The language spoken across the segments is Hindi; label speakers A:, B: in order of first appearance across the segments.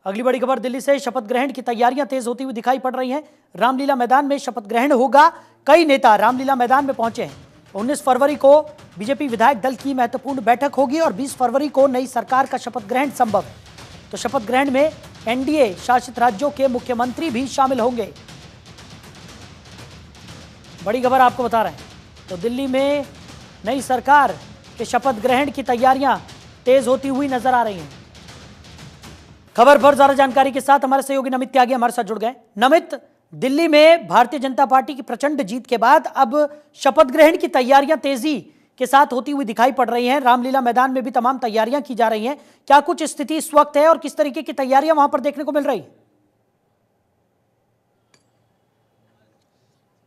A: अगली बड़ी खबर दिल्ली से शपथ ग्रहण की तैयारियां तेज होती हुई दिखाई पड़ रही हैं। रामलीला मैदान में शपथ ग्रहण होगा। कई नेता रामलीला मैदान में पहुंचे हैं। 19 फरवरी को बीजेपी विधायक दल की महत्वपूर्ण बैठक होगी और 20 फरवरी को नई सरकार का शपथ ग्रहण संभव है। तो शपथ ग्रहण में एनडीए शासित राज्यों के मुख्यमंत्री भी शामिल होंगे। बड़ी खबर आपको बता रहे हैं। तो दिल्ली में नई सरकार के शपथ ग्रहण की तैयारियां तेज होती हुई नजर आ रही हैं। खबर पर ज्यादा जानकारी के साथ हमारे सहयोगी नमित त्यागी हमारे साथ जुड़ गए। नमित, दिल्ली में भारतीय जनता पार्टी की प्रचंड जीत के बाद अब शपथ ग्रहण की तैयारियां तेजी के साथ होती हुई दिखाई पड़ रही हैं। रामलीला मैदान में भी तमाम तैयारियां की जा रही हैं। क्या कुछ स्थिति इस वक्त है और किस तरीके की तैयारियां वहां पर देखने को मिल रही है?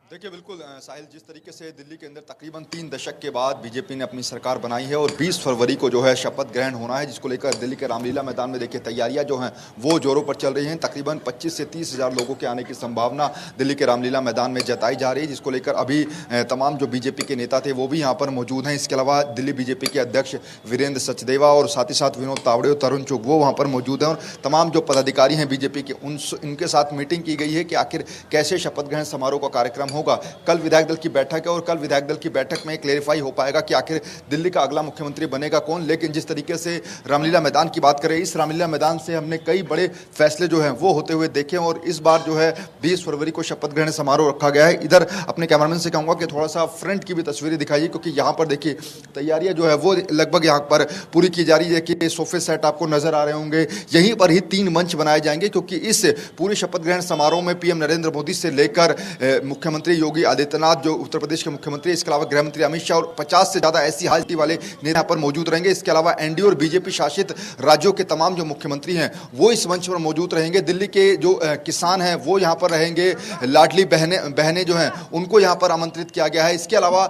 B: देखिए बिल्कुल साहिल, जिस तरीके से दिल्ली के अंदर तकरीबन 3 दशक के बाद बीजेपी ने अपनी सरकार बनाई है और 20 फरवरी को जो है शपथ ग्रहण होना है, जिसको लेकर दिल्ली के रामलीला मैदान में देखिए तैयारियां जो हैं वो जोरों पर चल रही हैं। तकरीबन 25 से 30 हज़ार लोगों के आने की संभावना दिल्ली के रामलीला मैदान में जताई जा रही है, जिसको लेकर अभी तमाम जो बीजेपी के नेता थे वो भी यहाँ पर मौजूद हैं। इसके अलावा दिल्ली बीजेपी के अध्यक्ष वीरेंद्र सचदेवा और साथ ही साथ विनोद तावड़े और तरुण चुग वो वहाँ पर मौजूद हैं और तमाम जो पदाधिकारी हैं बीजेपी के उनके साथ मीटिंग की गई है कि आखिर कैसे शपथ ग्रहण समारोह का कार्यक्रम होगा। कल विधायक दल की बैठक है और कल विधायक दल की बैठक में क्लेरिफाई हो पाएगा कि आखिर दिल्ली का अगला मुख्यमंत्री बनेगा कौन। लेकिन जिस तरीके से रामलीला मैदान की बात करें, इस रामलीला मैदान से हमने कई बड़े फैसले जो हैं वो होते हुए देखे और इस बार जो है 20 फरवरी को शपथ ग्रहण समारोह रखा गया है। इधर अपने कैमरामैन से कहूँगा कि थोड़ा सा फ्रंट की भी तस्वीरें दिखाइए, क्योंकि यहाँ पर देखिए तैयारियाँ जो है वो लगभग यहाँ पर पूरी की जा रही है। कि सोफे सेट आपको नजर आ रहे होंगे, यहीं पर ही 3 मंच बनाए जाएंगे, क्योंकि इस पूरे शपथ ग्रहण समारोह में पीएम नरेंद्र मोदी से लेकर मुख्यमंत्री योगी आदित्यनाथ जो उत्तर प्रदेश के मुख्यमंत्री, इसके अलावा गृह मंत्री अमित शाह और 50 से ज्यादा ऐसी हाजरी वाले नेता यहाँ पर मौजूद रहेंगे। इसके अलावा एनडीए और बीजेपी शासित राज्यों के तमाम जो मुख्यमंत्री हैं वो इस मंच पर मौजूद रहेंगे। दिल्ली के जो किसान हैं वो यहाँ पर रहेंगे, लाडली बहनें जो हैं उनको यहाँ पर आमंत्रित किया गया है। इसके अलावा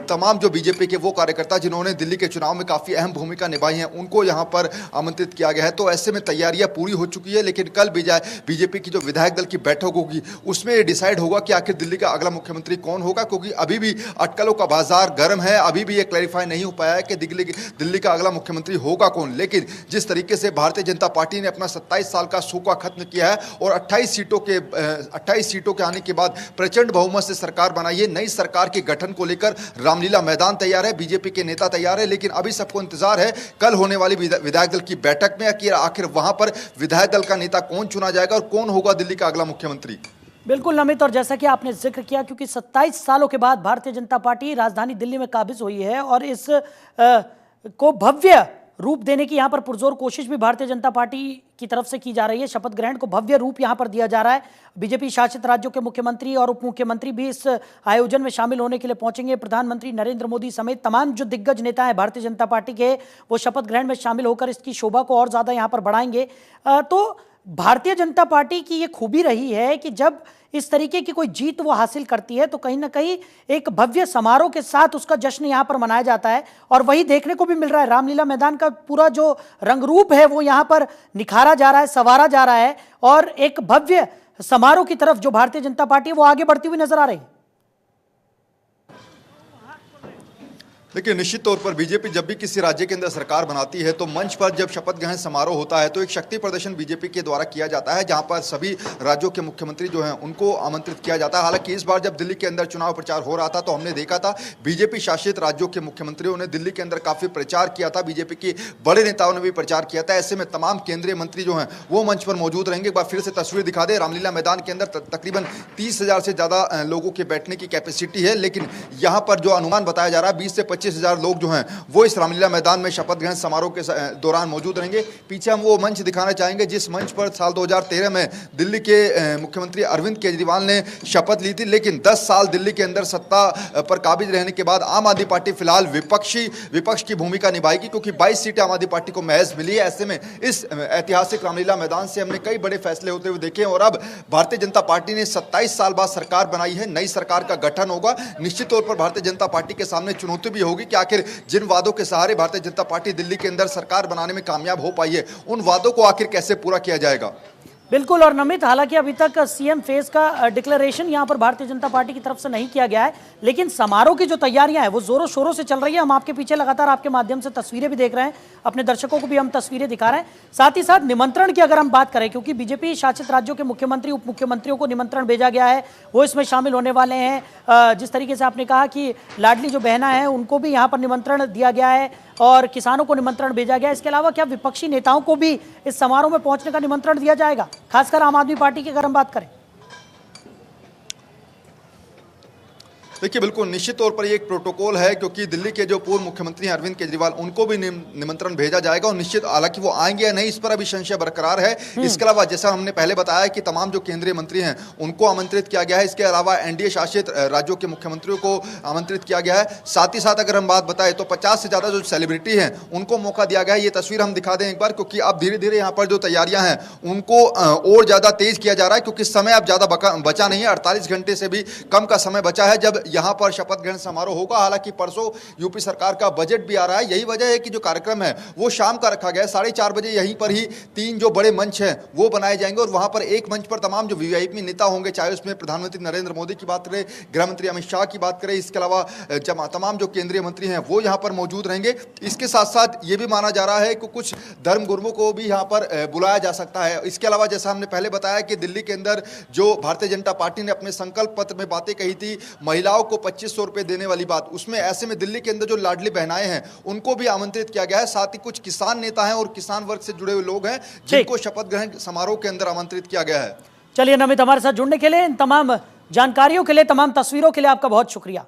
B: तमाम जो बीजेपी के वो कार्यकर्ता जिन्होंने दिल्ली के चुनाव में काफी अहम भूमिका निभाई है उनको यहाँ पर आमंत्रित किया गया है। तो ऐसे में तैयारियां पूरी हो चुकी है, लेकिन कल बीजेपी की जो विधायक दल की बैठक होगी उसमें डिसाइड होगा कि आखिर दिल्ली का अगला मुख्यमंत्री कौन होगा, क्योंकि अभी भी अटकलों का बाजार गर्म है। अभी भी ये क्लैरिफाई नहीं हो पाया है कि दिल्ली का अगला मुख्यमंत्री होगा कौन। लेकिन जिस तरीके से भारतीय जनता पार्टी ने अपना 27 साल का सूखा खत्म किया है और 28 सीटों के आने के बाद प्रचंड बहुमत से सरकार बनाई है, नई सरकार के गठन को लेकर रामलीला मैदान तैयार है, बीजेपी के नेता तैयार है। लेकिन अभी सबको इंतजार है कल होने वाली विधायक दल की बैठक में कि आखिर वहां पर विधायक दल का नेता कौन चुना जाएगा और कौन होगा दिल्ली का अगला मुख्यमंत्री।
A: बिल्कुल नमित, और जैसा कि आपने जिक्र किया, क्योंकि 27 सालों के बाद भारतीय जनता पार्टी राजधानी दिल्ली में काबिज हुई है और इस को भव्य रूप देने की यहां पर पुरजोर कोशिश भी भारतीय जनता पार्टी की तरफ से की जा रही है। शपथ ग्रहण को भव्य रूप यहां पर दिया जा रहा है। बीजेपी शासित राज्यों के मुख्यमंत्री और उप मुख्यमंत्री भी इस आयोजन में शामिल होने के लिए पहुंचेंगे। प्रधानमंत्री नरेंद्र मोदी समेत तमाम जो दिग्गज नेता हैं भारतीय जनता पार्टी के, वो शपथ ग्रहण में शामिल होकर इसकी शोभा को और ज्यादा यहां पर बढ़ाएंगे। तो भारतीय जनता पार्टी की ये खूबी रही है कि जब इस तरीके की कोई जीत वो हासिल करती है तो कहीं ना कहीं एक भव्य समारोह के साथ उसका जश्न यहां पर मनाया जाता है और वही देखने को भी मिल रहा है। रामलीला मैदान का पूरा जो रंगरूप है वो यहां पर निखारा जा रहा है, संवारा जा रहा है और एक भव्य समारोह की तरफ जो भारतीय जनता पार्टी है वो आगे बढ़ती हुई नजर आ रही है।
B: देखिए निश्चित तौर पर बीजेपी जब भी किसी राज्य के अंदर सरकार बनाती है तो मंच पर जब शपथ ग्रहण समारोह होता है तो एक शक्ति प्रदर्शन बीजेपी के द्वारा किया जाता है, जहां पर सभी राज्यों के मुख्यमंत्री जो हैं उनको आमंत्रित किया जाता है। हालांकि इस बार जब दिल्ली के अंदर चुनाव प्रचार हो रहा था तो हमने देखा था बीजेपी शासित राज्यों के मुख्यमंत्रियों ने दिल्ली के अंदर काफी प्रचार किया था, बीजेपी के बड़े नेताओं ने भी प्रचार किया था। ऐसे में तमाम केंद्रीय मंत्री जो हैं वो मंच पर मौजूद रहेंगे। एक बार फिर से तस्वीर दिखा दे, रामलीला मैदान के अंदर तकरीबन 30,000 से ज्यादा लोगों के बैठने की कैपेसिटी है, लेकिन यहाँ पर जो अनुमान बताया जा रहा है 20 से 25,000 लोग जो हैं वो इस रामलीला मैदान में शपथ ग्रहण समारोह के दौरान मौजूद रहेंगे। पीछे हम वो मंच दिखाना चाहेंगे जिस मंच पर साल 2013 में दिल्ली के मुख्यमंत्री अरविंद केजरीवाल ने शपथ ली थी, लेकिन 10 साल दिल्ली के अंदर सत्ता पर काबिज रहने के बाद आम आदमी पार्टी फिलहाल विपक्ष की भूमिका निभाएगी, क्योंकि 22 सीटें आम आदमी पार्टी को महज मिली है। ऐसे में इस ऐतिहासिक रामलीला मैदान से हमने कई बड़े फैसले होते हुए देखे और अब भारतीय जनता पार्टी ने 27 साल बाद सरकार बनाई है, नई सरकार का गठन होगा। निश्चित तौर पर भारतीय जनता पार्टी के सामने चुनौती भी होगी कि आखिर जिन वादों के सहारे भारतीय जनता पार्टी दिल्ली के अंदर सरकार बनाने में कामयाब हो पाई है उन वादों को आखिर कैसे पूरा किया जाएगा।
A: बिल्कुल। और नमित, हालांकि अभी तक सीएम फेज का डिक्लेरेशन यहां पर भारतीय जनता पार्टी की तरफ से नहीं किया गया है, लेकिन समारोह की जो तैयारियां हैं वो जोरों शोरों से चल रही है। हम आपके पीछे लगातार आपके माध्यम से तस्वीरें भी देख रहे हैं, अपने दर्शकों को भी हम तस्वीरें दिखा रहे हैं। साथ ही साथ निमंत्रण की अगर हम बात करें, क्योंकि बीजेपी शासित राज्यों के मुख्यमंत्री उप मुख्यमंत्रियों को निमंत्रण भेजा गया है, वो इसमें शामिल होने वाले हैं। जिस तरीके से आपने कहा कि लाडली जो बहना है उनको भी यहाँ पर निमंत्रण दिया गया है और किसानों को निमंत्रण भेजा गया है। इसके अलावा क्या विपक्षी नेताओं को भी इस समारोह में पहुंचने का निमंत्रण दिया जाएगा, खासकर आम आदमी पार्टी की अगर हम बात करें?
B: देखिए, बिल्कुल निश्चित तौर पर ये एक प्रोटोकॉल है, क्योंकि दिल्ली के जो पूर्व मुख्यमंत्री हैं अरविंद केजरीवाल, उनको भी निमंत्रण भेजा जाएगा और निश्चित, हालांकि वो आएंगे या नहीं इस पर अभी संशय बरकरार है। इसके अलावा जैसा हमने पहले बताया कि तमाम जो केंद्रीय मंत्री हैं उनको आमंत्रित किया गया है। इसके अलावा एनडीए शासित राज्यों के मुख्यमंत्रियों को आमंत्रित किया गया है। साथ ही साथ अगर हम बात बताएं तो 50 से ज्यादा जो सेलिब्रिटी हैं उनको मौका दिया गया है। ये तस्वीर हम दिखा दें एक बार, क्योंकि अब धीरे धीरे यहाँ पर जो तैयारियां हैं उनको और ज्यादा तेज किया जा रहा है, क्योंकि समय अब ज्यादा बचा नहीं है। 48 घंटे से भी कम का समय बचा है जब यहाँ पर शपथ समारोह होगा। हालांकि परसों यूपी सरकार का बजट भी आ रहा है। यही वजह है कि जो कार्यक्रम है वो शाम का रखा गया है। 4:30 बजे यहीं पर ही 3 जो बड़े मंच हैं वो बनाए जाएंगे और वहां पर एक मंच पर तमाम जो वीआईपी नेता होंगे, चाहे उसमें प्रधानमंत्री नरेंद्र मोदी की बात करें, गृह मंत्री अमित शाह की बात करें, इसके अलावा तमाम जो केंद्रीय मंत्री हैं वो यहां पर मौजूद रहेंगे। इसके साथ साथ ये भी माना जा रहा है कि कुछ धर्म गुरुओं को भी यहां पर बुलाया जा सकता है। इसके अलावा जैसा हमने पहले बताया कि दिल्ली के अंदर जो भारतीय जनता पार्टी ने अपने संकल्प पत्र में बातें कही थी, महिलाओं को 2500 रुपए देने वाली बात, उसमें ऐसे में दिल्ली के अंदर जो लाडली बहनाएं हैं उनको भी आमंत्रित किया गया है। साथ ही कुछ किसान नेता हैं और किसान वर्ग से जुड़े हुए लोग हैं जिनको शपथ ग्रहण समारोह के अंदर आमंत्रित किया गया है।
A: चलिए नमित, हमारे साथ जुड़ने के लिए, इन तमाम जानकारियों के लिए, तमाम तस्वीरों के लिए आपका बहुत शुक्रिया।